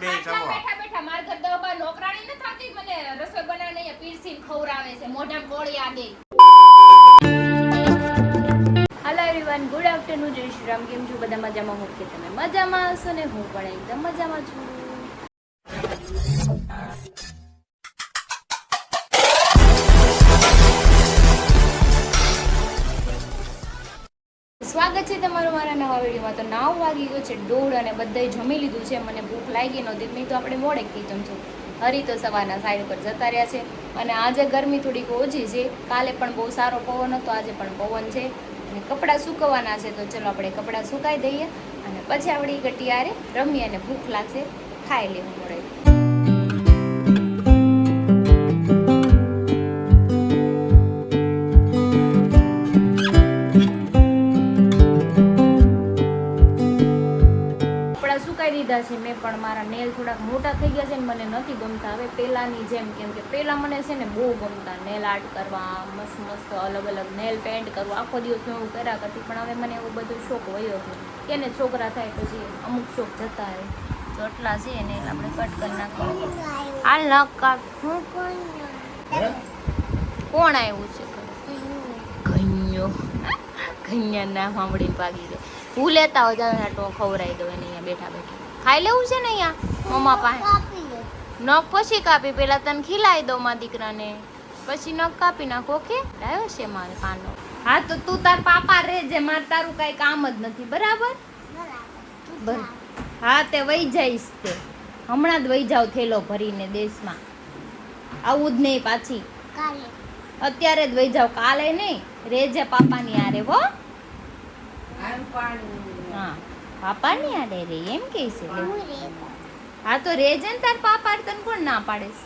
બેઠા બેઠા માર ઘર દવા નોકરાણી ન થાતી મને રસોઈ બનાવીને અહીંયા પીરસીને ખવરાવે છે મોઢામાં ગોળી આગે. હેલો એવરીવન, ગુડ આફ્ટરનૂન, જય શ્રી રામ. કેમ છો બધા? મજામાં? હું કે તમે મજામાં હશો ને હું પણ એકદમ મજામાં છું. સ્વાગત છે તમારું મારા નવા વિડીયોમાં. તો 9 વાગી ગયો છે, 1:30 અને બધાય જમી લીધું છે. મને ભૂખ લાગી નહોતી, નહીં તો આપણે મોડેકથી જમશું. હરી તો સવારના સાઈડ પર જતા રહ્યા છે અને આજે ગરમી થોડીક ઓછી છે. કાલે પણ બહુ સારો પવન હતો, આજે પણ પવન છે અને કપડાં સૂકવવાના છે. તો ચલો આપણે કપડાં સુકાઈ દઈએ અને પછી આપણે ગટિયારે રમીએ અને ભૂખ લાગશે ખાઈ લેવું મળે. દીધા છે મેં, પણ મારા નેલ થોડાક મોટા થઈ ગયા છે ને મને નથી ગમતા હવે પહેલાંની જેમ. કેમ કે પહેલાં મને છે ને બહુ ગમતા નેલ આર્ટ કરવા, મસ્ત મસ્ત અલગ અલગ નેલ પેન્ટ કરવું, આખો દિવસ હું એવું કર્યા કરતી. પણ હવે મને એવો બધો શોખ વયો છે કે ને છોકરા થાય પછી અમુક શોખ જતા રહે. તો એટલા છે ને આપણે કટ કરી નાખીએ. હાલ ન કાટ. કોણ આવ્યું છે? ઘન્યો ઘન્યા ના સાંભળીને ભાગી ગયો. હું લેતા હોય જાવ ટો ખવડાવી દો એને. અહીંયા બેઠા બેઠા ખાઈ લેવું છે ને અહીંયા મમ્મા પાસે. નખ પછી કાપી, પેલા તને ખીલાવી દો માં દીકરાને, પછી નખ કાપી નાખો. ઓકે આવ્યો છે મારે કાનો. હા તો તું તાર પાપા રે જે, મારે તારું કઈ કામ જ નથી. બરાબર? હા તે વહી જઈશ, તે હમણાં જ વહી જાવ થેલો ભરીને દેશમાં. આવું જ નહીં પાછી, અત્યારે જ વહી જાવ, કાલે નહીં. રેજે પાપાની આરે હો. હા પાપાની આડે રે એમ કે છે. હા તો રેજે ને તાર પાપા, તને કોણ ના પાડે છે?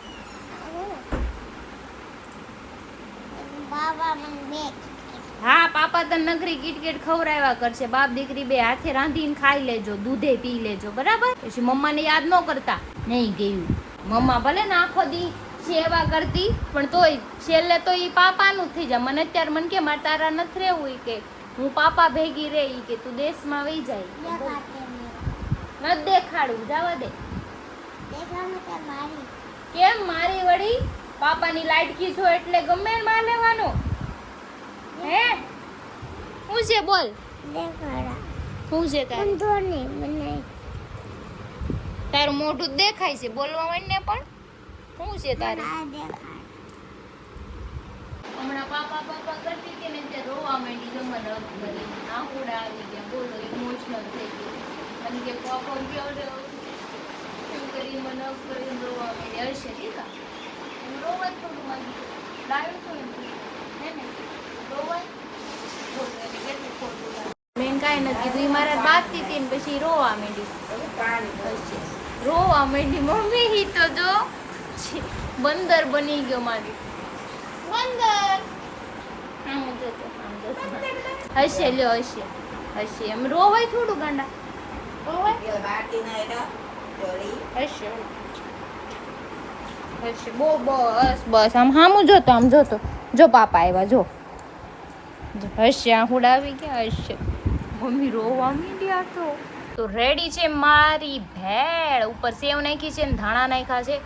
હા પાપા તને નગરી કિટકેટ ખવડાવ્યા કરશે. બાપ દીકરી બે હાથે રાંધીને ખાઈ લેજો, દૂધે પી લેજો. બરાબર? પછી મમ્માને યાદ ન કરતા. નહીં ગયું મમ્મા ભલે ને આખો દી સેવા કરતી, પણ તોય છેલ્લે તો એ પાપાનું થઈ જાય. મને અત્યારે મને કે મારે તારા નથી રહેવું કે હું પાપા ભેગી રહી કે તું દેશમાં વહી જાય. ન દેખાડું, જવા દે. કેમ મારી વળી પાપાની લાડકી છો એટલે ગમે માં લેવાનો? હે હું છે બોલ? શું છે તારું મોઢું દેખાય છે, બોલવા માંડ ને. પણ શું છે તારે? હમણાં પાપા પાપા કરતી હતી ને તે રોવા માંડી. જમવા રદ કરી આંખોડા આવી ગયા. બોલો ઇમોશનલ થઈ ગઈ. મને કે પાપા ગયો એમ કરી મને કરીને રોવા માંડી. હશે દીકા રોવા થોડું માંગી લાવ્યું છું હે ને રોવા કેટલું ખોટું. મેં કાંઈ નથી કીધું. એ મારા બાતતી હતી ને પછી રોવા માંડી. રોવા માંડી મમ્મી. હી તો જો બંદર બની ગયો મારી. બંદર હશે લ્યો, હશે હશે. એમ રોવાય થોડું ગાંડા, હશે હશે. બસ બસ આમ હામું જોતો, આમ જોતો. જો પાપા આવ્યા, જો હશે. આહુડા આવી ગયા. હશે મમ્મી રોવા માંડ્યા. તો રેડી છે મારી ભેળ. ઉપર સેવ નાખી છે ને ધાણા નાખ્યા છે.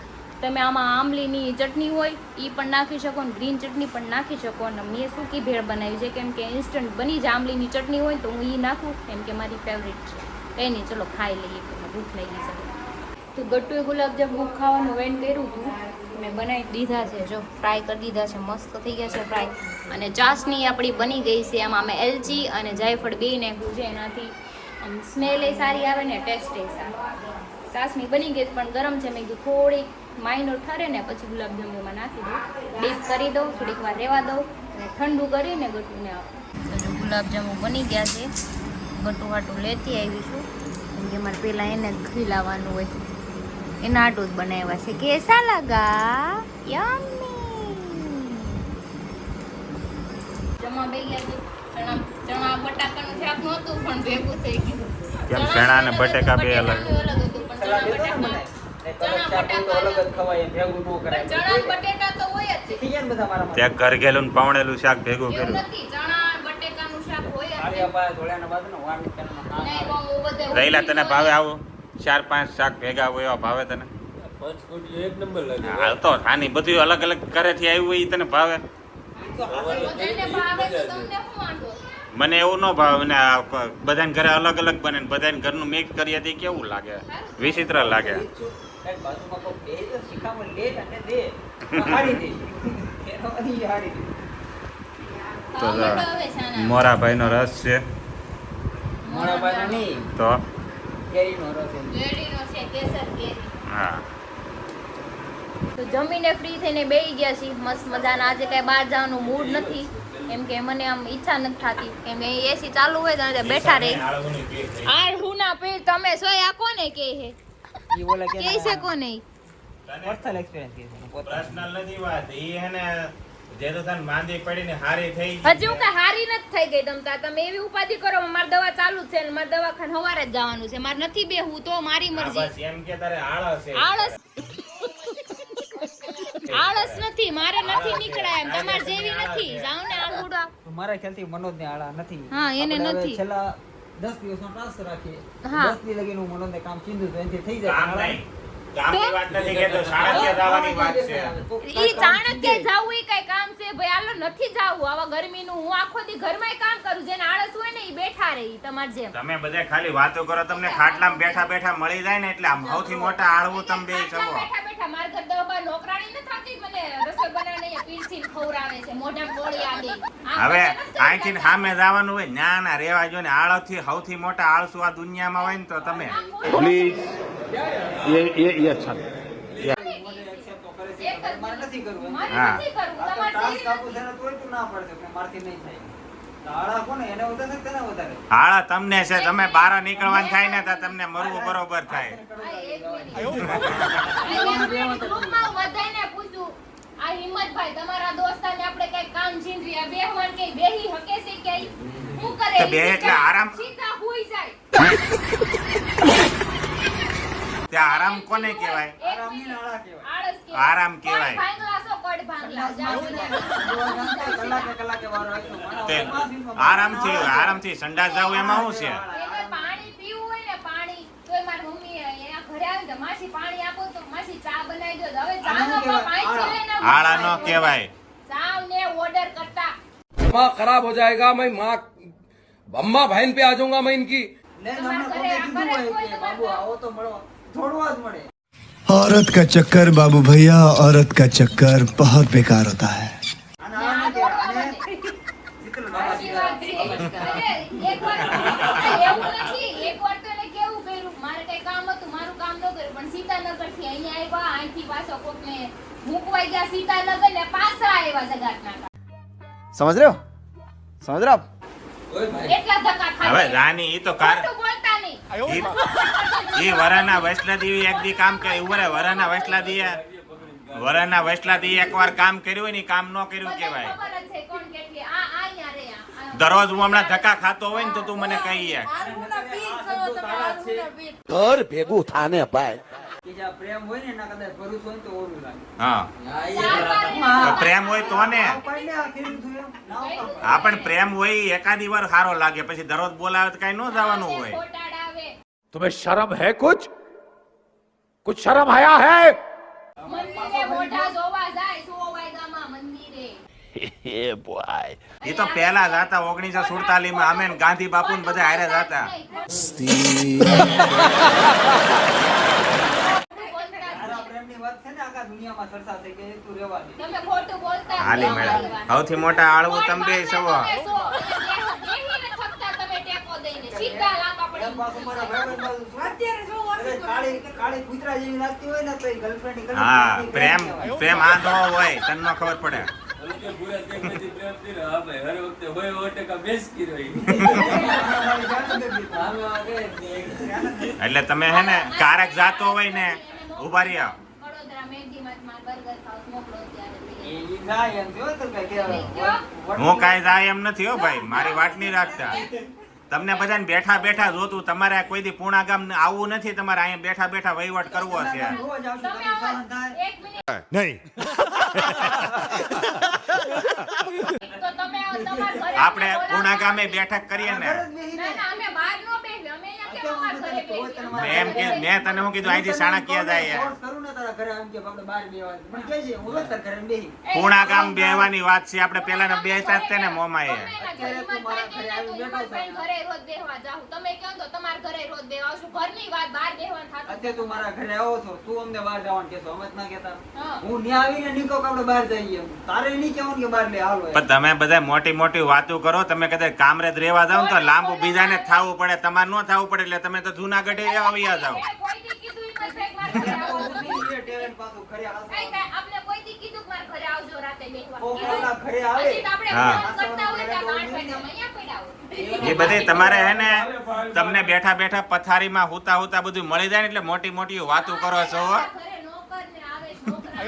તમે આમાં આંબલીની ચટણી હોય એ પણ નાખી શકો ને ગ્રીન ચટણી પણ નાખી શકો. અને મેં સૂકી ભેળ બનાવી છે કેમ કે ઇન્સ્ટન્ટ બની જાય. આંબલીની ચટણી હોય તો હું એ નાખું કેમ કે મારી ફેવરેટ છે. કંઈ નહીં, ચલો ખાઈ લઈએ, ભૂખ લાગી શકે. તો ગટ્ટુએ ગુલાબજાંબુ ખાવાનું વેન કર્યું હતું, મેં બનાવી દીધા છે. જો ફ્રાય કરી દીધા છે, મસ્ત થઈ ગયા છે ફ્રાય. અને ચાસણી આપણી બની ગઈ છે. આમાં અમે એલચી અને જાયફળ બે નાખ્યું છે, એનાથી સ્મેલ એ સારી આવે ને ટેસ્ટ એ સારો. ચાસણી બની ગઈ પણ ગરમ છે. મેં કીધું થોડીક માઇનો ઠરે ને પછી ગુલાબજાંબુમાં નાખી દઉં, ડીપ કરી દઉં, થોડીક વાર રહેવા દઉં અને ઠંડુ કરીને ગટુને આપું. તો જો ગુલાબજાંબુ બની ગયા છે. ગટુ હાટું લેતી આવી છું કેમ કે મારે પહેલાં એને જ ખીલાવવાનું હોય, એના હાટું જ બનાવ્યા છે. કેસા લગા? યમ્મી. જમવા બે ગયા છે. ચણા બટાકાનું શાક નહોતું પણ ભેગું થઈ ગયું. કેમ ચણા અને બટાકા બે અલગ? ચણા બટેટા તો હોય જ છે. ત્યાં ઘર ગયેલું ને પાવણેલું શાક ભેગું કર્યું. ચણા બટેકાનું શાક હોય જ છે. રહેલા તને ભાવે આવું? 4-5 શાક ભેગા હોય એવા ભાવે તને? પંચકોટી એક નંબર લાગે. હાલ તો આની બધું અલગ અલગ ઘરેથી આવ્યું હોય ઈ તને ભાવે? બધાને ભાવે તો તમને શું વાંધો? મને એવું ન ભાવે ને બધાને ઘરે અલગ અલગ બને ને બધાને ઘરનું મિક્સ કરીએ તો કેવું લાગે? વિચિત્ર લાગે. કઈ બાજુમાં કોઈ બે તો શિખામણ લે અને દે હાડી દે એનો અહીં હાડી દે. તો ખાવા માંડો હવે શાના. મોરાભાઈનો રસ છે મોડા બાજુ નહીં તો કેરીનો રસ એમ. કેરીનો છે કેસર કેરી. હા તો જમીને ફ્રી થઈને બેસી ગયા છીએ મસ્ત મજાના. આજે કઈ બહાર જવાનું મૂડ નથી કેમ કે મને આમ ઈચ્છા નથી થતી કેમ કે એસી ચાલુ હોય તો આજે બેઠા રહી. આ હું ના પે તમે સોય આ કોને કે હે ઈ બોલે કે કે છે કોને પર્સનલ એક્સપિરિયન્સ કે છે પોતાનો. પર્સનલ નથી વાત ઈ હે ને જે તો તને માંદી પડીને હારી થઈ હજી હું કઈ હારી નથી થઈ ગઈ તમતા. તમે એવી ઉપાધિ કરો મારી દવા ચાલુ જ છે ને મારે દવાખાને સવારે જ જવાનું છે. મારે નથી બેહવું તો મારી મરજી. બસ એમ કે તારે આળસ છે. આળસ આળસ નથી મારે નથી નીકળાય એમ તમાર જેવી નથી. જાવ ને આળુડા. મારા ખ્યાલથી મનોજ ને આળા નથી. હા, એને આપણે હવે નથી. છેલ્લા 10 દિવસનો ટ્રાન્સફર રાખીએ. હા. 10 દી લગીનું મનોજને કામ ચીંધું તો એનાથી થઈ જાય. કામ આળા- નહીં કામની વાત નથી કેતો શાળાકીય દાવાની વાત છે. ઈ ચાણક્ય જાવું ઈ કઈ કામ છે ભાઈ? આલો નથી જાવું આવા ગરમીનું. હું આખો દી ઘરમાંય કામ કરું. જેને આળસ હોય ને ઈ બેઠા રહે તમાર જેમ. તમે બધા ખાલી વાતો કરો તમને ખાટલામાં બેઠા બેઠા મળી જાય ને એટલે આમ સૌથી મોટા આળવું તમે બે છો. આટલા બેઠા બેઠા માર ઘર દવા નોકરાણી ન થાતી મને રસોઈ બનાવીને અહીંયા પીરસીને ખવડાવે છે મોઢામાં ગોળી આદે. હવે અહીંથી સામે જવાનું હોય ના ના રેવા જો ને આળસથી સૌથી મોટા આળસુ આ દુનિયામાં હોય ને તો તમે प्लीज ये अच्छा नहीं। accept તો કરે છે. મારે નથી કરવું એમ. મારે હા. નથી કરવું તમાર ટાસ્ક જેવી આપું છે ને તોય તું ના પાડશે કે મારથી નહીં થાય. તો આળા કોને એને વધારે છે તેને વધારે. આળા તમને છે તમે બહાર નીકળવાનું થાય ને તો તમને મરવું બરોબર થાય. ગ્રુપમાં બધાયને પૂછું આ હિંમતભાઈ તમારા દોસ્તાને આપણે કઈ કામ છીનરી આ બેહવાન કઈ બેહી હકે છે કે હું કરે તો બે એટલે આરામ. સીધા હુઈ જાય. ત્યાં આરામ કોને કહેવાય? આરામની ને આળા કહેવાય. આળસ કે આરામ કહેવાય. કડ ભાંગલા છો કડ ભાંગલા જાઓ ને. કલાકે વારો આવ્યો. તે આરામથી સંડાસ જાવ એમાં શું છે? એને પાણી પીવું હોય ને પાણી તોય મારી મમ્મી અહીંયા ઘરે આવી તો માસી પાણી આપો તો માસી ચા બનાવી દો. હવે ચા નો પાણી છે ને આળા નો કહેવાય. જાવ ને ઓર્ડર કરતા दिमाग खराब हो जाएगा मैं माँ अम्मा बहन पे आ जाऊंगा मैं इनकी. નહીં, હમણાં કોકે કીધું હોય કે બાબુ આવો તો મળો. થોડવા જ મળે. औरत का चक्कर बाबू भैया औरत का चक्कर बहुत बेकार होता है. અને આળા ન કહેવાય. અને ચિત્ર બાબા સાચી વાત છે. અરે, એકવાર એવું નથી. એકવાર તો એને કેવું કર્યું, મારે કઈ કામ હતું, મારું કામ ન કર્યું, પણ સીતાનગરથી અહીંયા આવ્યા, અહીંથી પાછો કોકને મૂકવા ગયા સીતાનગર ને પાછા આવ્યા જગાતના. समझ रहे हो आप? એટલા ધક્કા હવે ખાધા. રાની ઈ તો કાર ખોટું બોલતા નહીં. ઈ વરાના વૈસલા દેવી એક દી કામ કરે ઉભરે વરાના વૈસલા દી એકવાર કામ કર્યું હોય ને ઈ કામ ન કર્યું બધાને કહેવાય. ખબર જ છે કોણ કેટલી. આ અહીંયા રે આ. દરરોજ હું હમણાં ધક્કા ખાતો હોય ને તો તું મને કહીએ घर भेगू थाने पाए કે જે આ પ્રેમ હોય ને એના કદાચ ભરૂચ હોય ને તો ઓરું લાગે. હા હા, તો પ્રેમ હોય તો ને નાવ પાડીને આ કર્યું હતું એમ. નાવ પાડ. આ પણ પ્રેમ હોય ઈ એકાદી વાર સારો લાગે પછી દરરોજ બોલાવે તો કઈ ન જવાનું હોય. ખોટાડા આવે. तुम्हें शर्म है कुछ शर्म आया है મંદિરે મોઢા જોવા જાય 100 વાગ્યામાં મંદિરે. ये बॉय ઈ તો પહેલા જ હતા 1947 માં અમે ને ગાંધી બાપુ ને બધા હારે જ હતા. તારા પ્રેમની વાત છે ને આખા દુનિયામાં ચર્ચા થઈ ગઈ. તું રહેવા દે. તમે ખોટું બોલતા જ હાલી ન મેળા હોય. સૌથી મોટા આળવું તમે બે છો. તમે બેહીને થકતા તમે ટેકો દઈને સીધા લાંબા એમ પડી. પાછું મારા ભાઈબંધ બાજુ શું? અરે કાળી કૂતરા જેવી લાગતી હોય ને તો એ girlfriend ની હા girlfriend પ્રેમ કહેવાય. પ્રેમ આ ન હોય તને ન ખબર પડે. એટલે તમે હે ને કારક જાતો હોય ને ઉભા રહ્યા વડોદરા મેગડીમાં જ માર બર્ગર ખાવ મોકલો ત્યારે લઈ ઈ જાય એમ થયો તો કઈ કહેવાય. હું કાંઈ જાય એમ નથી હો ભાઈ મારી વાત નહીં રાખતા. તમને બધાને બેઠા બેઠા જોતું તમારે કોઈ દી પૂણા ગામ આવવું નથી. તમારે અહીંયા બેઠા બેઠા વહીવટ કરવો છે. રોજ આવશું તમે તમે સહન થાય. એક મિનિટ नहीं તો તમે તમાર ઘરે આપણે પૂણા ગામે બેઠક કરીએ ને ઘરે જ બેસીને ના ના અમે બહાર નો બેહી અમે અહીંયા કેમ કહેવાનું ઘરે તો તને મારા મેં એમ ઘરે કે મેં તને હું કીધું અહીંથી સાણાકીયા જાય ફોર્સ કરું ને તારા ઘરે આમ કે આપણે બહાર બેહવાનું. મને કહે છે હું રોજ તારા ઘરે બેહી. પૂણા ગામ બેહવાની વાત છે આપણે પેલા બેહતા જ તે ને મોમાએ અત્યારે તું મારા ઘરે આવી બેઠો છો. ઘરે રોજ બેહવા જાઉં તમે કહો તો તમારા ઘરે રોજ બેહવા આવશું ઘરની વાત બહાર બેહવાનું થાતું અત્યારે તું મારા ઘરે આવો છો તું અમને બહાર જવાનું કહેશો અમે જ ના કહેતા. હા. હું ન્યા આવીને નીકળો કે આપણે બહાર જઈએ. તારે નહીં કહેવાનું કે બહાર લે હાલો એમ. પણ તમે બધા મોટી મોટી વાતો કરો તમે કદાચ કામરેજ રહેવા જાવ ને તો લાંબુ બીજાને જ થાવું પડે તમારે ન થાવું પડે એટલે તમે તો જુનાગઢે આવ્યા જાવ કોઈ દી કીધું ઈ મને સાહેબ મારા ઘરે આવો આવજો. નથી, એ talent પાછું ઘરે આવશે. આઈ કાંઈ આપને કોઈ દી કીધું કે મારા ઘરે આવજો રાતે બેહવા કોક આપણા ઘરે આવે. હજી તો આપણે હા. ફોન કરતા હોય ત્યાં 8 વાગ્યામાં અહીંયા પડ્યા હોય. એ બધી તમારે હે ને તમને બેઠા બેઠા પથારીમાં હુતા હુતા બધું મળી જાય ને એટલે મોટી મોટી વાતો કરો છો હો. ઘરે નોકર ને આવે છોકરા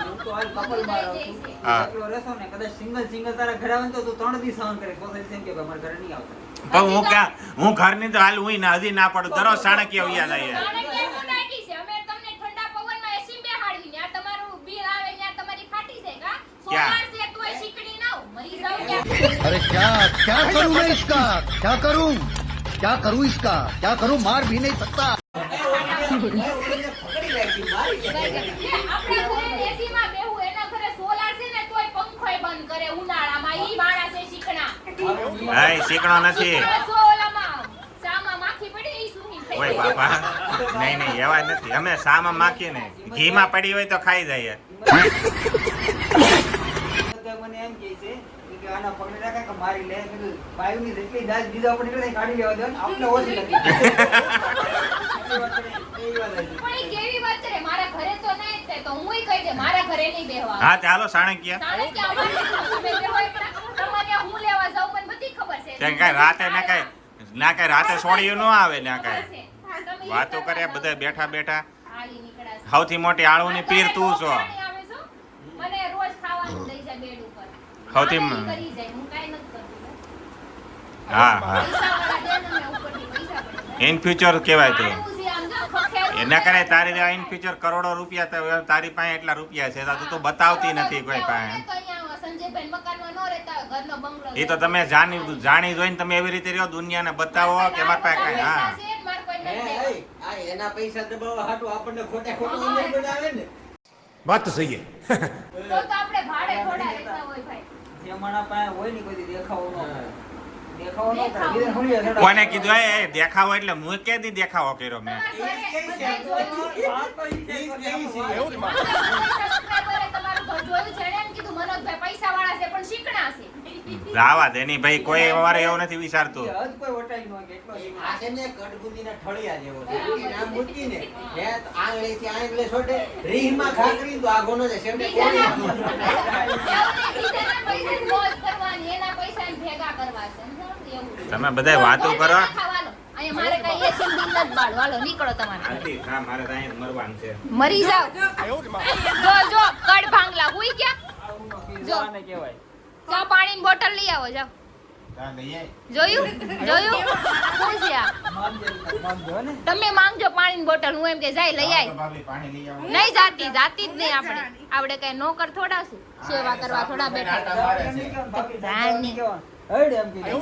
હું તો હાલ couple બાર આવું છું. હા. એકલો રહેશો ને કદાચ સિંગલ તારા ઘરે આવે ને તો તું 3 દિવસ સહન કરે પછી એમ કે ભાઈ મારા ઘરે નહીં આવતા. પણ હું ક્યાં હું ઘરની તો હાલ હું હજી ના પડું દરરોજ સાણકીયા વ્યા જાય ચાણક્ય શું નાખી છે? અમે તમને ઠંડા પવનમાં એસી બેહાડવી ને આ તમારું બિલ આવે ને આ તમારી ફાટી જાય કા? ક્યાં? સોલાર છે તોય શીકડી ના આવું. મરી જાવ ક્યાં? अरे क्या करूं मैं इसका क्या करूं इसका क्या करूं मार भी नहीं सकता પકડી રાખી મારી આપણા ઘરે એસી માં બેહું એના ઘરે સોલાર છે ને તોય પંખોય બંધ કરે ઉનાળામાં ઈ માણસ છે શીકણા. હા શીખણો નથી જો ઓલામાં સામાં માખી પડી ઈ સુની થઈ ઓય ગઈ. બાપા નહીં એવા નથી અમે સામાં માખીએ ને ઘીમાં પડી હોય તો ખાઈ જઈએ મને એમ કહે છે કે આના પકડી રાખે કે મારી લે મેં કીધું બાયુની જેટલી દાજ બીજા ઉપર નીકળે કાઢી લેવા દે આપણે ઓછી લાગી એટલી વાત કરે, એ વાત આવી. પણ ઈ કેવી વાત કરે મારા ઘરે તો નહીં જ થાય તો હુંય કહી દે મારા ઘરે નહીં બેહવા. હા ચાલો સાણકીયા ચાણક્ય અમારે તમે બેહો એકલા. તમને હું લેવા જાઉં મને બધી ખબર છે. ત્યાં કાંઈ રાતે ના કાંઈ રાતે સોડિયું ન આવે ને ખબર કાંઈ છે. તમે વાતો ઈ કર્યા બધા બેઠા બેઠા હાલી નીકળ્યા છે. સૌથી મોટી આળુની પીર તું છો પાણી આવે છો? મને રોજ ખાવાનું દઈ જાય બેડ ઉપર. સૌથી પાણી કરી જાય હું કાંઈ નથી કરતી. હા હા પૈસાવાળા દે ને મેં ઉપરથી પૈસા પડે. ઇન ફ્યુચર કહેવાય તો આવું છે આમ જો ખખેલું એના કરે તારી ઇન ફ્યુચર કરોડો રૂપિયા તો તારી પાસે એટલા રૂપિયા છે તો તું બતાવતી નથી કોઈ પાસે તો અહીંયા સંજયભાઈ મકાનમાં ન રહેતા હોય, ઘરનો બંગલો એ તો તમે જાણી જોઈને તમે એવી રીતે રહ્યો દુનિયાને બતાવો કે મારા પાસે કાંઈ હા પૈસા છે, મારે કોઈ નથી હે, દેવા. હે, આ એના પૈસા દબાવવા હાટુ આપણને ખોટા ખોટું અંદર બનાવે ને बात तो सही है તો આપણે ભાડે થોડા રહેતા હોય ભાઈ. જે માણા પાસે હોય ને કોઈ દી દેખાવો ન કરે. દેખાવો ન કરે દેખાવો. બીજા થોડી હશે. કોને કીધું એ દેખાવો એટલે હું કેદી દેખાવો કર્યો મેં તમારા ઘરે બધાય જોયું. વાત તો ઈ છે, કેવી છે? સબસ્ક્રાઇબરે તમારું ઘર જોયું છે એણે એમ કીધું મનોજભાઈ પૈસાવાળા છે પણ શીકણા છે. રાવા દે ની ભાઈ કોઈ અમારે એવું નથી વિચારતું હદ કોઈ વટાઈ ન હોય કે એટલો છે. આ છે ને કટબુંદીના ઠળિયા જેવો છે. એ નામ મૂકીને, હે, તો આંગળીથી આંગળે છોડે, રીહમાં ખાકરીને તો આગો ન જાય. છેવટે બીજાના કોળીમાં. એવું નહીં, બીજાના પૈસે જ મોજ કરવાની, એના પૈસાને ભેગા કરવા છે. સમજાણું? એવું. તમે બધા વાતો કરો ખાવાનું. અહીંયા મારે કઈ એસી બિલ નથી બાળવું. હાલો નીકળો તમારે. આંટી, હા, મારે તો અહીંયા જ મરવાનું છે મરી જાવ. જો કડ ભાંગલા હુઈ ગયા. આવું ન પીઝા જો. આને કહેવાય. ચા પાણીની બોટલ લઈ આવો જાઓ. ચાલ લઈએ. જોયું શું છે આ? માંગજો ને. તમે માંગજો પાણીની બોટલ હું એમ કે જાય લઈ તો આય. ભાભી પાણી લઈ આવો. નહીં જાતી જ નહીં આપણે કઈ નોકર થોડા શું સેવા કરવા થોડા બેઠા આટા મારે એમ છે. નહીં કહેવાનું, ભાભી જાણ નહીં. કહેવાનું. હૈડ એમ કીધું.